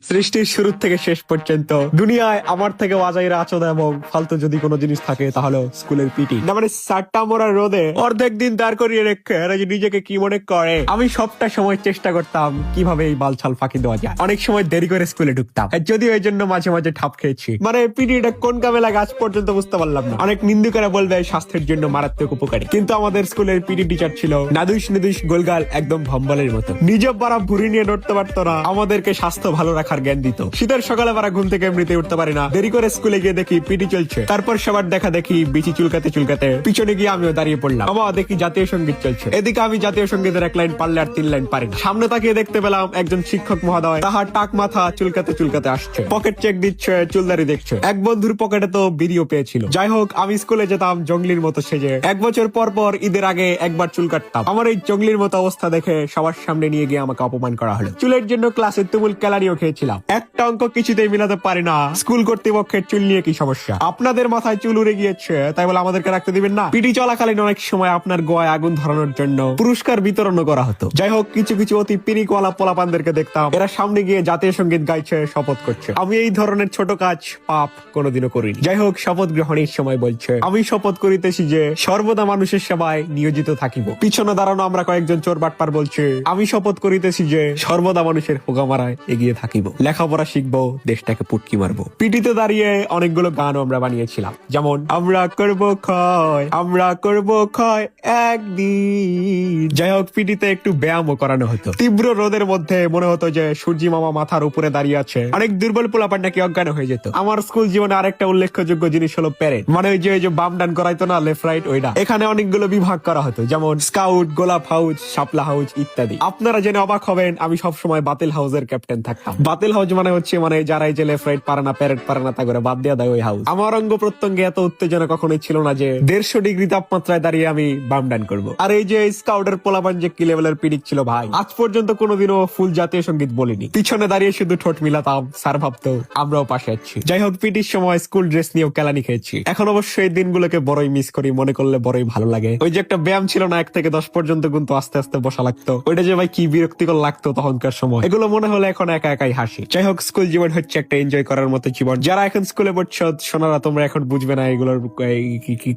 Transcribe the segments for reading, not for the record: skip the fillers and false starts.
সৃষ্টির শুরু থেকে শেষ পর্যন্ত দুনিয়ায় আমার থেকে অজাইরা আচরণ এবং ফালতু যদি কোনো জিনিস থাকে তাহলে স্কুলের পিটি। না মানে সাতটা মোড়া রোদে অর্ধেক দিন দাঁড় করিয়ে রেখে এরা যে নিজেকে কি মনে করে। আমি সবটা সময় চেষ্টা করতাম কিভাবে এই বালছাল ফাঁকি দেওয়া যায়। অনেক সময় দেরি করে স্কুলে ঢুকতাম, যদিও এই জন্য মাঝে মাঝে ঠাপ খেয়েছি। মানে পিটিটা কোন কামে লাগে আজ পর্যন্ত বুঝতে পারলাম না। অনেক নিন্দুকেরা বলবে স্বাস্থ্যের জন্য মারাত্মক উপকারী, কিন্তু আমাদের স্কুলের পিটি টিচার ছিল নাদুস নিদুস গোলগাল একদম ভম্বলের মতো। নিজে বারা ভুড়ি নিয়ে নড়তে পারতো না, আমাদেরকে স্বাস্থ্য ভালো রাখার জ্ঞান দিত। শীতের সকালে বারা ঘুম থেকে এমনিতে উঠতে পারি না, দেরি করে স্কুলে গিয়ে দেখি পিটি চলছে। তারপর সবার দেখা দেখি বিচি চুলকাতে চুলকাতে পিছনে গিয়ে আমিও দাঁড়িয়ে পড়লাম। আবার দেখি জাতীয় সঙ্গীত চলছে, এদিকে আমি জাতীয় সঙ্গীতের এক লাইন পারলে আর 3 লাইন পারি না। সামনে তাকিয়ে দেখতে পেলাম একজন শিক্ষক মহোদয় তাহার টাক মাথা চুলকাতে চুলকাতে আসছে, পকেট চেক দিচ্ছে, চুলদারি দেখছে। এক বন্ধুর পকেটে তো বিড়িও পেয়েছিল। যাই হোক, আমি স্কুলে যেতাম জঙ্গলির মতো সেজে। 1 বছর পর পর ঈদের আগে একবার চুল কাটতাম। আমার এই জঙ্গলির মতো অবস্থা দেখে সবার সামনে নিয়ে গিয়ে আমাকে অপমান করা হলো। চুলের জন্য ক্লাসে তুমুল ক্যালারিও খেয়েছিলাম। একটা অঙ্ক কিছুতেই মিলাতে পারি না। স্কুল কর্তৃপক্ষের চুল নিয়ে কি সমস্যা? আপনাদের মাথায় চুল উড়ে গিয়েছে তাই বলে আমাদেরকে রাখতে দিবেন না? পিটি চলাকালীন অনেক সময় আপনার গোয়ায় আগুন ধরানোর জন্য পুরস্কার বিতরণও করা হতো। যাই হোক, কিছু কিছু অতি পিরিকওয়ালা পোলাপানদেরকে দেখতাম, এরা সামনে গিয়ে জাতীয় সঙ্গীত গাইছে, শপথ করছে। আমি এই ধরনের ছোট কাজ পাপ কোনোদিনও করিনি। যাই হোক, শপথ গ্রহণের সময় বলছে, আমি শপথ করিতেছি যে সর্বদা মানুষের সেবায় নিয়োজিত থাকিব। পিছনে দাঁড়ানো আমরা কয়েকজন চোর বাটপার বলছে, আমি শপথ করিতেছি যে সর্বদা মানুষের হোগামারায় এগিয়ে থাকিব, লেখাপড়া শিখবো, দেশটাকে পুটকি মারবো। পিটিতে দাঁড়িয়ে অনেকগুলো গানও আমরা বানিয়েছিলাম, যেমন আমরা করব ক্ষয়, আমরা করব ক্ষয় একদিন। যাই হোক, পিটিতে একটু ব্যায়ামও করানো হতো। তীব্র রোদের মধ্যে মনে হতো যে সূর্যি মামা মাথার উপরে দাঁড়িয়ে আছে। অনেক দুর্বল পোলাপান নাকি অজ্ঞান হয়ে যেত। আমার স্কুল জীবনে আরেকটা উল্লেখযোগ্য জিনিস হলো প্যারেড, মানে ওই যে বাম ডান করাইতো না, লেফট রাইট, ওইটা। এখানে অনেকগুলো বিভাগ করা হতো, যেমন স্কাউট, গোলাপ হাউস, শাপলা হাউস ইত্যাদি। আপনারা জেনে অবাক হবেন, আমি সবসময় বাতিল হাউসের ক্যাপ্টেন থাকতাম। বাতিল হাউস মানে হচ্ছে যারা এই যে লেফট রাইট পারে না, প্যারেড পারে না, তা করে বাদ দিয়ে দেয় ওই হাউস। আমার অঙ্গ প্রত্যঙ্গে এত উত্তেজনা কখনোই ছিল না যে 150 ডিগ্রি তাপমাত্রায় দাঁড়িয়ে আমি বাম ডান করবো। আর এই যে স্কাউটের পোলাপান যে কি লেভেলের পিডিক ছিল ভাই, আজ পর্যন্ত কোনোদিনও ফুল জাতীয় সঙ্গীত বলিনি। পিছনে দাঁড়িয়ে শুধু ঠোঁট মিলাতাম, স্যার ভাবতো আমরাও পাশে আছি। যাই হোক, পিটির সময় স্কুল ড্রেস নিয়েও কেলানি খেয়েছি। এখন অবশ্য এই দিনগুলোকে বড়ই মিস করি, মনে করলে বড়ই ভালো লাগে। ওই যে একটা ব্যায়াম ছিল না, 1 থেকে 10 পর্যন্ত কিন্তু আস্তে আস্তে বসা লাগতো, ওইটা যে ভাই কি বিরক্তিকর লাগতো তখনকার সময়। এগুলো মনে হলে এখন একা একাই হাসি। যাই হোক, স্কুল জীবন হচ্ছে একটা এনজয় করার মতো জীবন। যারা এখন স্কুলে পড়ছো শোনারা, তোমরা এখন বুঝবে না এগুলোর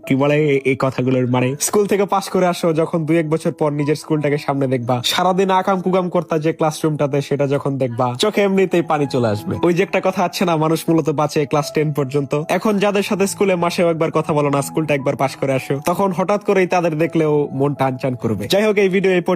কি বলে এই কথাগুলোর মানে। স্কুল থেকে পাশ করে আসো, যখন 2-1 বছর পর নিজের স্কুলটাকে সামনে দেখবা, সারাদিন আকাম কুকাম করতা যে ক্লাসরুমটাতে, সেটা যখন দেখবা চোখে এমনিতেই পানি চলে আসবে। ওই যে একটা কথা আছে না, মানুষ মূলত বাঁচে ক্লাস 10 পর্যন্ত। এখন যাদের সাথে স্কুলে মাসেও একবার কথা বলো না, স্কুলটা একবার পাশ করে আসো, তখন হঠাৎ করেই তাদের দেখলেও মন টান টান করবে। যাই হোক, এই ভিডিও এই পর্যন্ত।